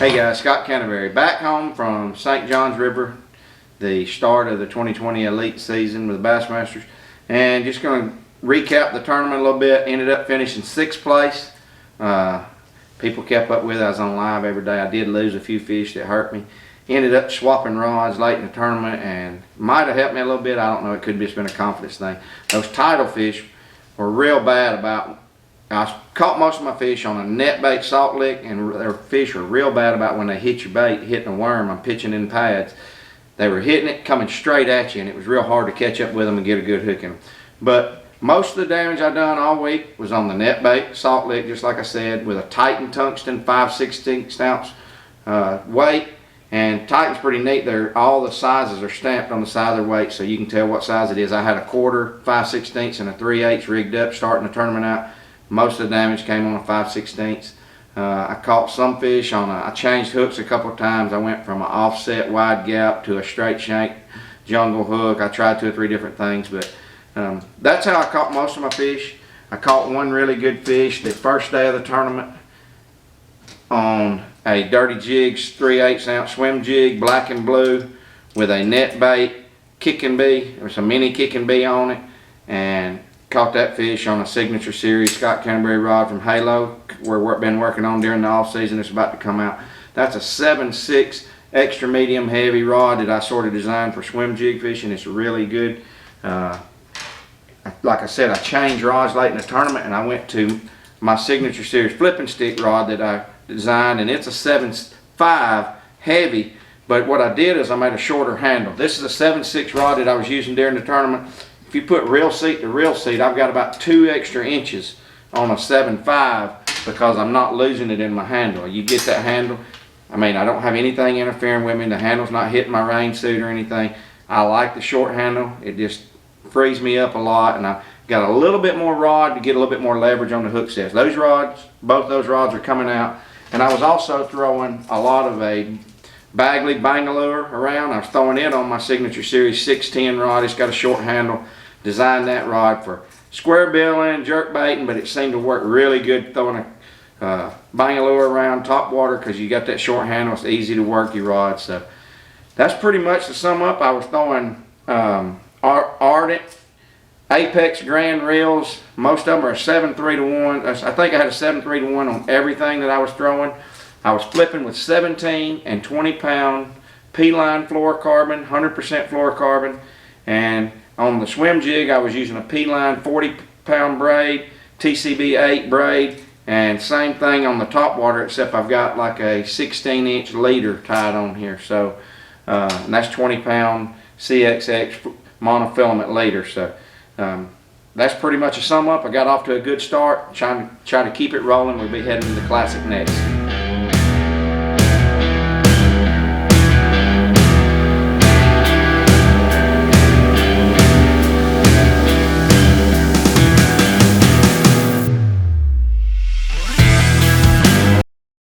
Hey guys, Scott Canterbury back home from St. John's River, the start of the 2020 Elite season with the Bassmasters, and just going to recap the tournament a little bit. Ended up finishing 6th place. People kept up with it. I was on live every day. I did lose a few fish that hurt me. Ended up swapping rods late in the tournament and might have helped me a little bit. I don't know. It could have just been a confidence thing. Those tidal fish were real bad about. I caught most of my fish on a net bait salt lick, and their fish are real bad about when they hit your bait, hitting a worm. I'm pitching in pads. They were hitting it, coming straight at you, and it was real hard to catch up with them and get a good hook in them. But most of the damage I done all week was on the net bait salt lick, just like I said, with a Titan tungsten 5/16 ounce weight. And Titan's pretty neat. All the sizes are stamped on the side of their weight, so you can tell what size it is. I had a 1/4, 5/16, and a 3/8 rigged up starting the tournament out. Most of the damage came on a 5/16. I caught some fish on I changed hooks a couple of times. I went from an offset wide gap to a straight shank jungle hook. I tried 2 or 3 different things, but that's how I caught most of my fish. I caught one really good fish the first day of the tournament on a Dirty Jigs 3/8 ounce swim jig, black and blue, with a net bait kicking bee. There was a mini kicking bee on it, and caught that fish on a signature series Scott Canterbury rod from Halo. We've been working on during the off season. It's about to come out. That's a 7/6 extra medium heavy rod that I sort of designed for swim jig fishing. It's really good. Like I said, I changed rods late in the tournament, and I went to my signature series flipping stick rod that I designed, and it's a 7/5 heavy. But what I did is I made a shorter handle. This is a 7/6 rod that I was using during the tournament. If you put reel seat to reel seat, I've got about 2 extra inches on a 7/5 because I'm not losing it in my handle. You get that handle, I mean, I don't have anything interfering with me. The handle's not hitting my rain suit or anything. I like the short handle. It just frees me up a lot, and I got a little bit more rod to get a little bit more leverage on the hook sets. Those rods, both those rods are coming out, and I was also throwing a lot of a Bagley Bangalore around. I was throwing it on my signature series 610 rod. It's got a short handle. Designed that rod for square billing, jerk baiting, but it seemed to work really good throwing a Bangalore around top water because you got that short handle. It's easy to work your rod. So that's pretty much to sum up. I was throwing Ardent Apex Grand reels. Most of them are 7/3-1. I think I had a 7/3-1 on everything that I was throwing. I was flipping with 17 and 20 pound P-line fluorocarbon, 100% fluorocarbon, and on the swim jig I was using a P-line 40 pound braid, TCB 8 braid, and same thing on the top water, except I've got like a 16-inch leader tied on here. So and that's 20 pound CXX monofilament leader. So that's pretty much a sum up. I got off to a good start. Try to keep it rolling. We'll be heading to the Classic next.